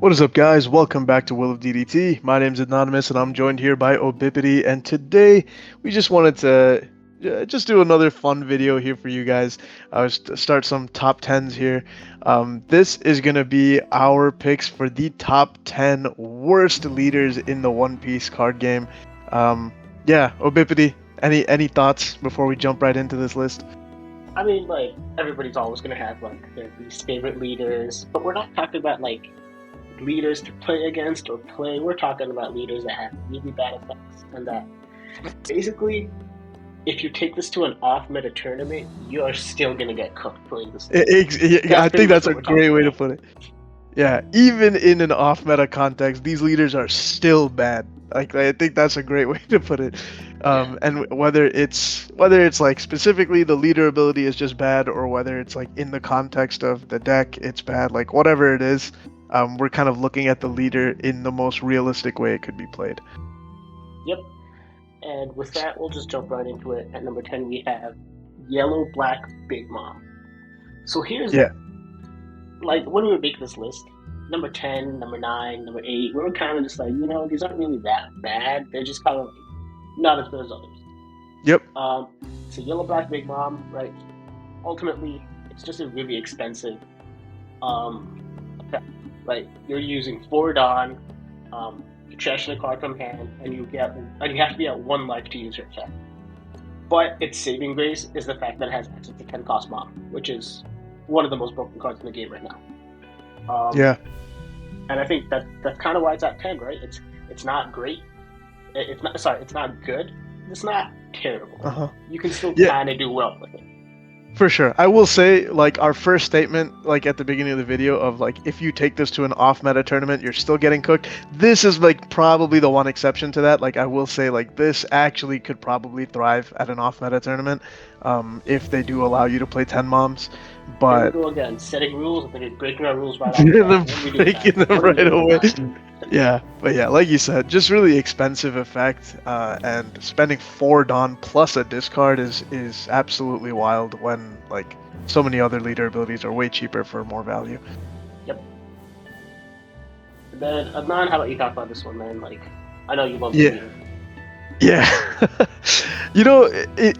What is up, guys? Welcome back to Will of DDT. My name's Anonymous, and I'm joined here by Obipity. And today, we just wanted to just do another fun video here for you guys. Start some top tens here. This is gonna be our picks for the top 10 worst leaders in the One Piece card game. Um, yeah, Obipity. Any thoughts before we jump right into this list? I mean, like, everybody's always going to have, like, their least favorite leaders, but we're not talking about, like, leaders to play against or play. We're talking about leaders that have really bad effects, and that basically, if you take this to an off-meta tournament, you are still going to get cooked playing this leader. I That's pretty think much that's what a we're great talking way to about. put it. Yeah, even in an off-meta context, these leaders are still bad. Like I think that's a great way to put it. Yeah. And whether it's like specifically the leader ability is just bad, or whether it's like in the context of the deck it's bad. Like whatever it is, we're kind of looking at the leader in the most realistic way it could be played. Yep. And with that, we'll just jump right into it. At number 10, we have Yellow Black Big Mom. So here's the Yeah. like when we would make this list, number 10, number 9, number 8, we were kind of just like, these aren't really that bad. They're just kind of like not as good as others. Yep. Um, so Yellow Black Big Mom, right? Ultimately, it's just a really expensive effect, right? You're using 4 Dawn, you're trashing a card from hand, and you have to be at 1 life to use your effect. But its saving grace is the fact that it has access to 10 cost Mom, which is one of the most broken cards in the game right now. Yeah. And I think that's kind of why it's at 10, right? It's not great. It's not sorry. It's not good. It's not terrible. Uh-huh. You can still Yeah. kind of do well with it. For sure. I will say, like, our first statement, like, at the beginning of the video of, like, if you take this to an off-meta tournament, you're still getting cooked. This is, like, probably the one exception to that. Like, I will say, like, this actually could probably thrive at an off-meta tournament, if they do allow you to play 10 moms. Here we But go again, setting rules and then breaking our rules right off the bat. What are we doing, breaking man? them What are we right doing, away. man? Yeah, but yeah, like you said, just really expensive effect, and spending 4 Dawn plus a discard is absolutely wild when like so many other leader abilities are way cheaper for more value. Yep. And then Adnan, how about you talk about this one, man? Like, I know you love the Yeah, leader. yeah.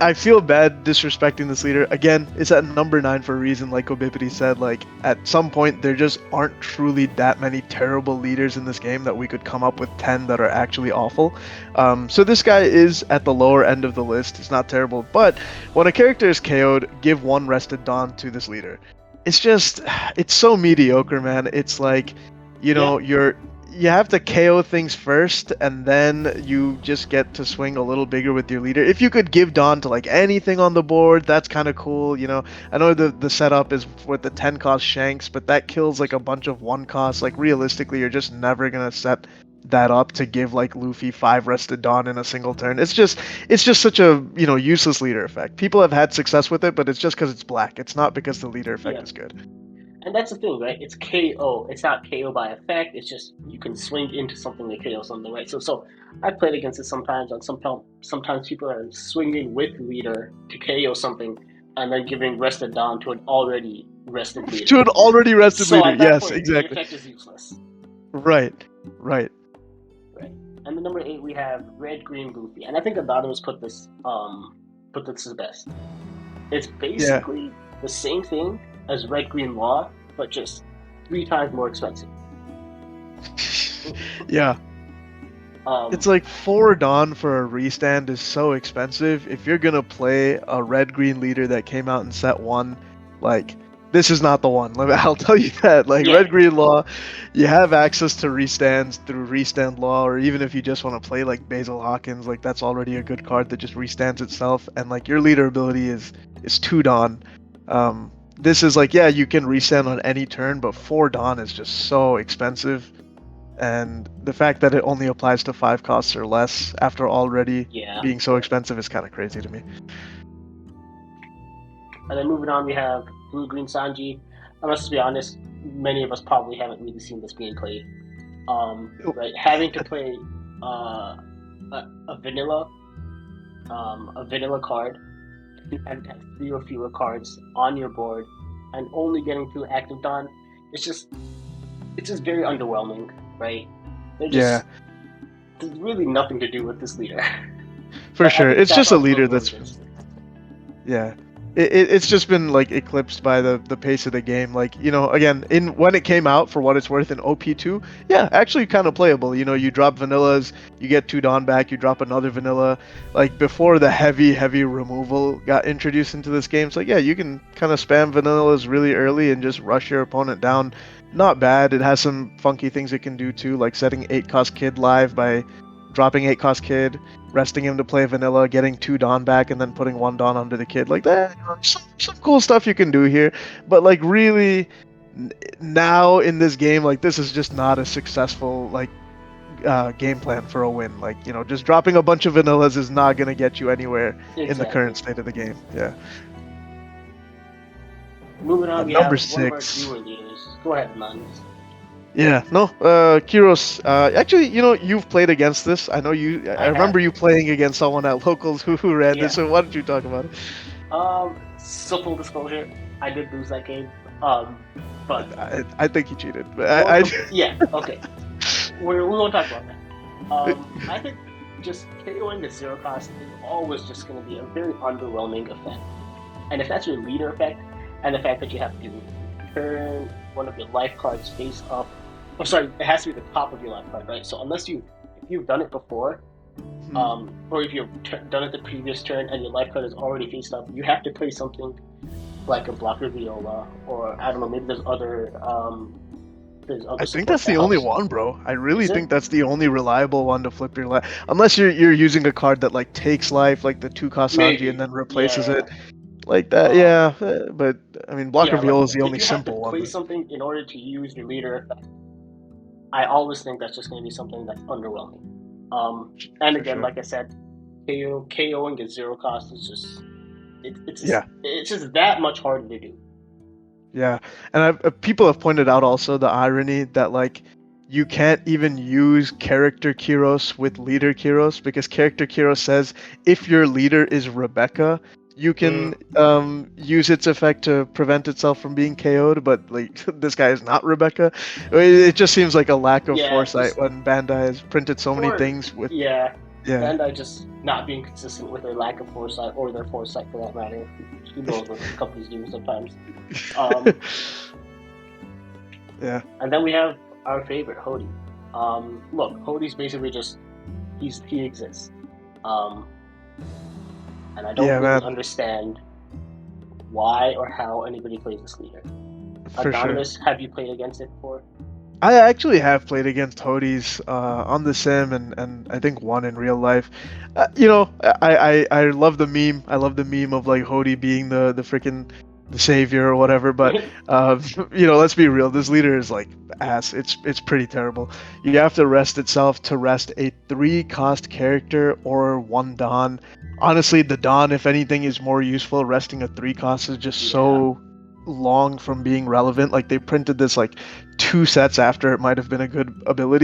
I feel bad disrespecting this leader. Again, it's at number 9 for a reason, like Obipity said. Like, at some point, there just aren't truly that many terrible leaders in this game that we could come up with 10 that are actually awful. So this guy is at the lower end of the list. It's not terrible, but when a character is KO'd, give 1 Rested Dawn to this leader. It's just, it's so mediocre, man. It's like, Yeah. you have to KO things first, and then you just get to swing a little bigger with your leader. If you could give Dawn to like anything on the board, that's kind of cool. I know the setup is with the 10 cost Shanks, but that kills like a bunch of 1 costs. Like realistically, you're just never gonna set that up to give like Luffy 5 Rested Dawn in a single turn. It's just such a useless leader effect. People have had success with it, but it's just because it's black. It's not because the leader effect Yeah. is good. And that's the thing, right? It's KO. It's not KO by effect. It's just you can swing into something to KO something, right? So I played against it sometimes. And sometimes people are swinging with leader to KO something, and then giving rested Dawn to an already rested To leader. an already rested So leader. at that Yes, point, the exactly. effect is useless, Right. Right. right? And the number 8 we have red green Luffy, and I think Anonymous put this as best. It's Yeah. basically the same thing as red green law, but just 3 times more expensive. Yeah. It's Um, like 4 Dawn for a restand is so expensive. If you're gonna play a red green leader that came out in set 1, like this is not the one. I'll tell you that. Like yeah, red green law, you have access to restands through restand law, or even if you just want to play like Basil Hawkins, like that's already a good card that just restands itself, and like your leader ability is 2 Dawn. This is like, yeah, you can restand on any turn, but 4 Dawn is just so expensive. And the fact that it only applies to 5 costs or less after already yeah. being so expensive is kind of crazy to me. And then moving on, we have blue green Sanji. And let's just be honest, many of us probably haven't really seen this being played. Right, having to play a vanilla card, and have 3 or fewer cards on your board, and only getting 2 active Dawn. It's just it's just very underwhelming, right? They're Yeah, just there's really nothing to do with this leader. for But I sure. think It's that's just a also leader really that's good. yeah. It's just been like eclipsed by the pace of the game. Like, again, in when it came out for what it's worth in OP2, yeah, actually kind of playable. You drop vanillas, you get 2 Dawn back, you drop another vanilla. Like before the heavy removal got introduced into this game, it's like, yeah, you can kind of spam vanillas really early and just rush your opponent down. Not bad. It has some funky things it can do too, like setting 8 cost Kid live by dropping 8 cost Kid, resting him to play vanilla, getting 2 Dawn back, and then putting 1 Dawn under the Kid. Like that, some cool stuff you can do here. But like really, now in this game, like this is just not a successful like game plan for a win. Like just dropping a bunch of vanillas is not gonna get you anywhere in the Exactly. current state of the game. Yeah. Moving on, we Number have one of our 6. newer leaders. Go ahead, Anonymous. Yeah, no, Kiros. Actually, you've played against this. I know you. I I have. remember you playing against someone at locals who ran this. Yeah. So why don't you talk about it? So full disclosure, I did lose that game. But I think he cheated, but yeah, okay. We won't talk about that. I think just KOing the zero cost is always just going to be a very underwhelming effect. And if that's your leader effect, and the fact that you have to turn one of your life cards face up, oh sorry, it has to be the top of your life card, right? So unless if you've done it before, or if you've done it the previous turn and your life card is already face up, you have to play something like a blocker viola, or I don't know, maybe there's other I think support that's that the only helps. one, bro. I really Is it? think that's the only reliable one to flip your life, unless you're using a card that like takes life, like the 2 cost Sanji, and Maybe. then replaces Yeah. it like that. Um, Yeah, but I mean, Blocker yeah, like Viola is the if only you have to simple one. play But something in order to use your leader effect, I always think that's just going to be something that's underwhelming. And for again, sure. like I said, KOing at zero cost is just Yeah, it's just that much harder to do. yeah, and people have pointed out also the irony that like you can't even use character Kyros with leader Kyros because character Kyros says if your leader is Rebecca, you can Mm, use its effect to prevent itself from being KO'd. But like this guy is not Rebecca. It just seems like a lack of yeah, foresight just when Bandai has printed so many or things with yeah, yeah. Bandai just not being consistent with their lack of foresight or their foresight for that matter. Who knows what companies do sometimes. Um, Yeah. and then we have our favorite Hody. Look, Hody's basically just he exists. Um, and I don't Yeah, really man, understand why or how anybody plays this leader. for sure. Anonymous, have you played against it before? I actually have played against Toadies on the sim and I think one in real life. I love the meme. I love the meme of like Hody being the freaking the savior or whatever. But let's be real. This leader is like ass. It's pretty terrible. You have to rest itself to rest a 3 cost character or 1 Dawn. Honestly, the Dawn, if anything, is more useful. Resting a 3 cost is just Yeah. so long from being relevant. Like they printed this like 2 sets after it might have been a good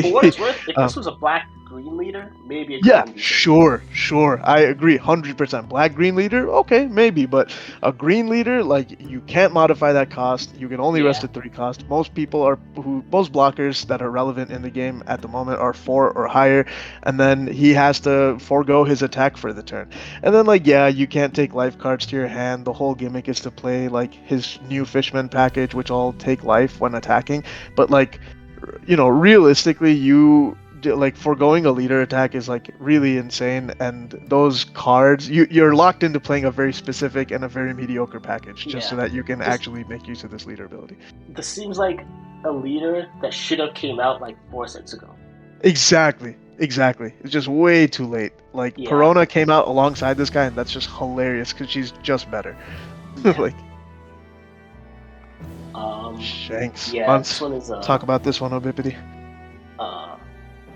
For what ability. it's worth, if uh, this was a black green leader, maybe it could yeah, even be saved. sure. I agree 100%. Black green leader, okay, maybe, but a green leader, like you can't modify that cost. You can only rest Yeah. at 3 cost. Most blockers that are relevant in the game at the moment are 4 or higher, and then he has to forego his attack for the turn. And then like yeah, you can't take life cards to your hand. The whole gimmick is to play like his new Fishman package, which all take life when attacking. But like realistically, like foregoing a leader attack is like really insane, and those cards you're locked into playing a very specific and a very mediocre package just so Yeah. that you can Just actually make use of this leader ability. this seems like a leader that should have came out like 4 sets ago. Exactly. It's just way too late. Like Yeah. Perona came out alongside this guy, and that's just hilarious because she's just better. Yeah. Like Um Shanks. yeah, this Let's one is talk about this one, Obipity. uh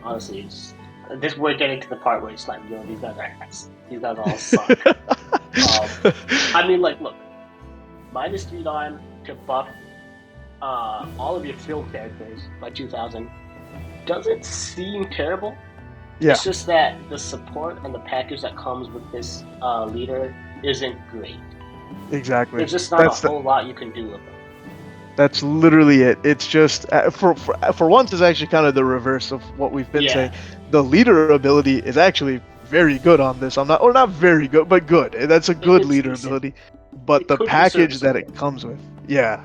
honestly it's this we're getting to the part where it's like, yo, these guys are ass. These guys all suck. I mean like look, -3 to buff all of your field characters by 2000 doesn't seem terrible. Yeah, It's just that the support and the package that comes with this leader isn't great. exactly. There's just not a That's the whole lot you can do with them. That's literally it. It's just for once, it's actually kind of the reverse of what we've been saying. Yeah, The leader ability is actually very good on this. I'm not, or not very good, but good. That's a good it's leader decent. ability. But It the could be package that serviceable. it comes with, yeah,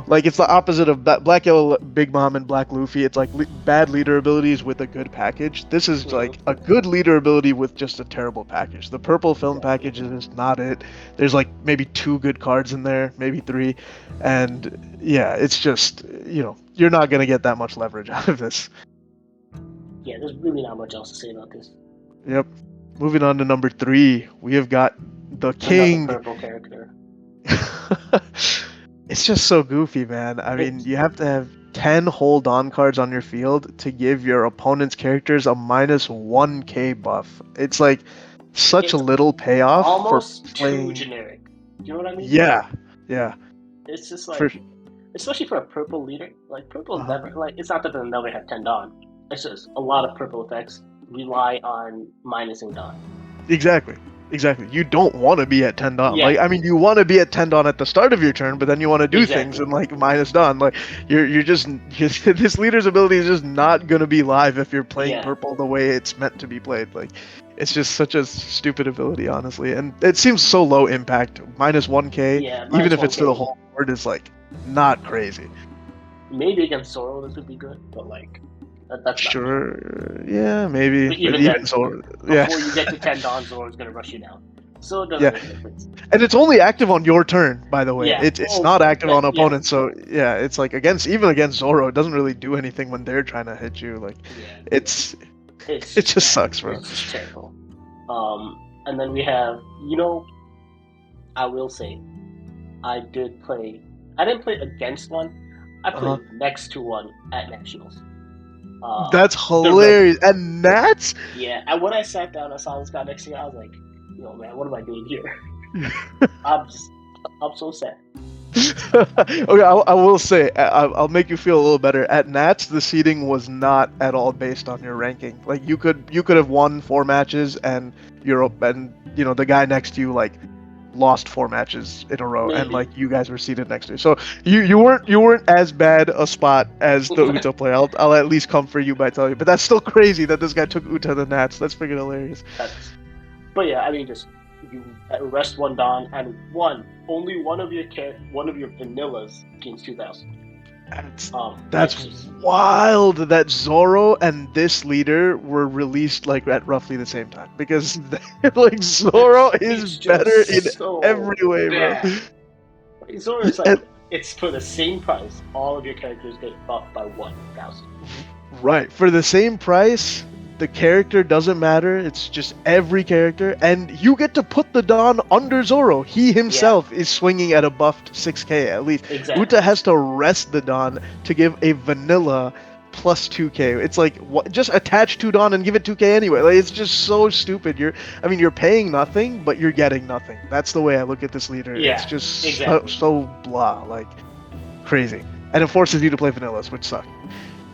like it's the opposite of Black Yellow Big Mom and Black Luffy. It's like bad leader abilities with a good package. This is like Hmm. a good leader ability with just a terrible package. The purple film Exactly. package is not it. There's like maybe two good cards in there, maybe three, and yeah, it's just you're not gonna get that much leverage out of this. Yeah, there's really not much else to say about this. Yep. Moving on to number three, we have got the Another King. purple character. It's just so goofy, man. I mean, It's you have to have 10 hold on cards on your field to give your opponent's characters a minus 1k buff. It's like such a it's little payoff for almost too playing. generic. Do you know what I mean? Like, Yeah, yeah. it's just For like, especially for a purple leader, like purple's uh never like. It's not that they'll never have 10 Dawn. It's just a lot of purple effects rely on minusing Dawn. Exactly. Exactly. You don't want to be at 10 Dawn. Yeah, Like, I mean, you want to be at 10 Dawn at the start of your turn, but then you want to do things exactly. and like minus Dawn. Like, you're just this leader's ability is just not gonna be live if you're playing Yeah, purple the way it's meant to be played. Like, it's just such a stupid ability, honestly, and it seems so low impact. Minus 1k, yeah. even Minus if one it's to the K. whole board, is like not crazy. Maybe against Zoro this would be good, but like that's not me. Sure, yeah, maybe, But but even even then, so, yeah, before you get to 10 Dawn, Zoro's gonna rush you down. So it doesn't yeah. make a difference. And it's only active on your turn, by the way. Yeah. It's Oh, not active on yeah. opponents, so yeah, it's like against Zoro, it doesn't really do anything when they're trying to hit you. Like Yeah. it's It's it just bad. sucks, bro. It's just terrible. And then we have, I will say, I did play. I didn't play against one. I Uh-huh. played next to one at nationals. That's The red. hilarious. And that's Yeah. And when I sat down, I saw this guy next to me. I was like, man, what am I doing here? I'm just, I'm so sad. okay. I will say I'll make you feel a little better. At Nats, the seeding was not at all based on your ranking. Like you could have won 4 matches, and the guy next to you like lost 4 matches in a row, and Maybe. like you guys were seated next to you. So you weren't as bad a spot as the Uta player. I'll at least comfort you by telling you. But that's still crazy that this guy took Uta the Nats. That's freaking hilarious. That's, but yeah, I mean, just you arrest one Don and only one of your vanillas gains 2,000. That's It's that's just wild that Zoro and this leader were released like at roughly the same time because like Zoro is it's better in just so every way, bro. bad. Zoro is And like it's for the same price. All of your characters get buffed by 1,000. right. For the same price, the character doesn't matter. It's just every character. And you get to put the Don under Zoro. He Yeah, himself is swinging at a buffed 6k at least. exactly. Uta has to rest the Don to give a vanilla plus 2k. It's like, what, just attach to Don and give it 2k anyway. Like, it's just so stupid. You're paying nothing, but you're getting nothing. That's the way I look at this leader. It's Yeah, just exactly. so blah, like crazy. And it forces you to play vanillas, which suck.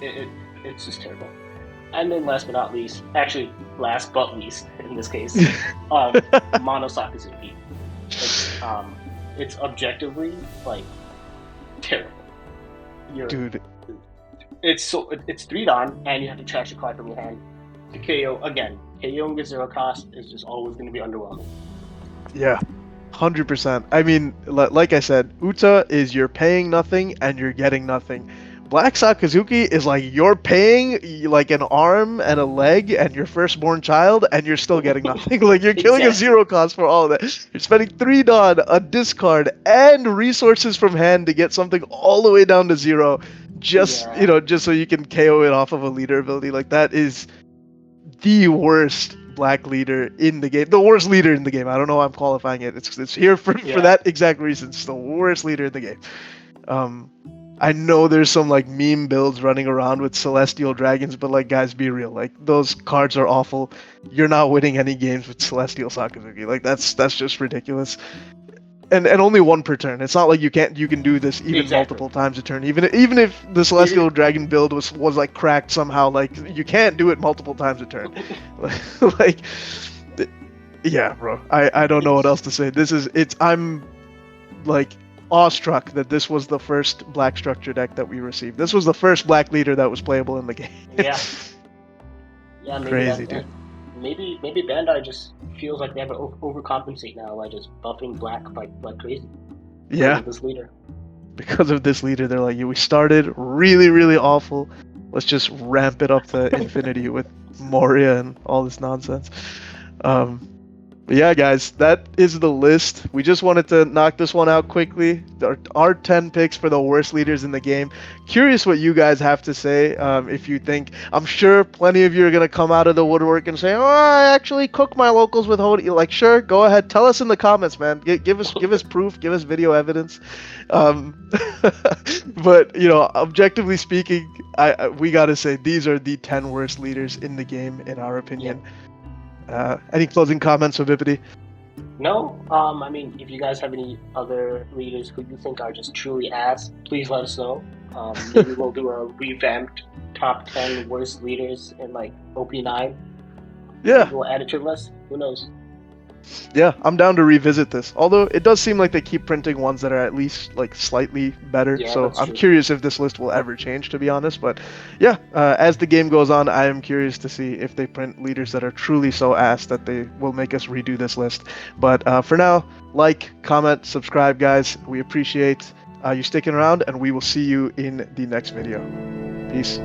It, it, it's just terrible. And then last but not least, actually last but least in this case, Mono Sakazuki. It's it's objectively like terrible. You're Dude, it's 3 Don and you have to trash a card from your hand. To KO again. KOing at 0 cost is just always going to be underwhelming. yeah. 100%. I mean, like I said, Uta is you're paying nothing and you're getting nothing. Black Sakazuki is like you're paying like an arm and a leg and your firstborn child and you're still getting nothing. Like you're killing a Exactly. 0 cost for all of that. You're spending 3 Don, a discard, and resources from hand to get something all the way down to 0 just Yeah. just so you can KO it off of a leader ability. Like that is the worst black leader in the game. The worst leader in the game. I don't know why I'm qualifying it. It's here for Yeah. that exact reason. It's the worst leader in the game. Um, I know there's some like meme builds running around with celestial dragons, but like guys, be real. Like those cards are awful. You're not winning any games with celestial Sakazuki. Like that's just ridiculous. And only one per turn. It's not like you can do this even Exactly. multiple times a turn. Even if the celestial dragon build was like cracked somehow, like you can't do it multiple times a turn. like yeah, bro. I don't know what else to say. I'm like awestruck that this was the first black structure deck that we received. This was the first black leader that was playable in the game. Yeah. Yeah, maybe Crazy, dude. maybe Bandai just feels like they have to overcompensate now by just buffing black like crazy. Yeah, This leader. because of this leader, they're like, we started really, really awful. Let's just ramp it up to infinity with Moria and all this nonsense. But yeah, guys, that is the list. We just wanted to knock this one out quickly. Our 10 picks for the worst leaders in the game. Curious what you guys have to say. If you think, I'm sure plenty of you are going to come out of the woodwork and say, oh, I actually cook my locals with Hody. Like, sure, go ahead. Tell us in the comments, man. Give us proof. Give us video evidence. But, you know, objectively speaking, we got to say these are the 10 worst leaders in the game, in our opinion. Yeah. Any closing comments, Vivipity? No, I mean, if you guys have any other leaders who you think are just truly ass, please let us know. Maybe we'll do a revamped top 10 worst leaders in like OP9. Yeah. Maybe we'll add it to the list. Who knows? Yeah, I'm down to revisit this. Although it does seem like they keep printing ones that are at least like slightly better. Yeah, so that's I'm true. curious if this list will ever change, to be honest. But yeah, as the game goes on, I am curious to see if they print leaders that are truly so ass that they will make us redo this list. But for now, like, comment, subscribe, guys. We appreciate you sticking around, and we will see you in the next video. Peace.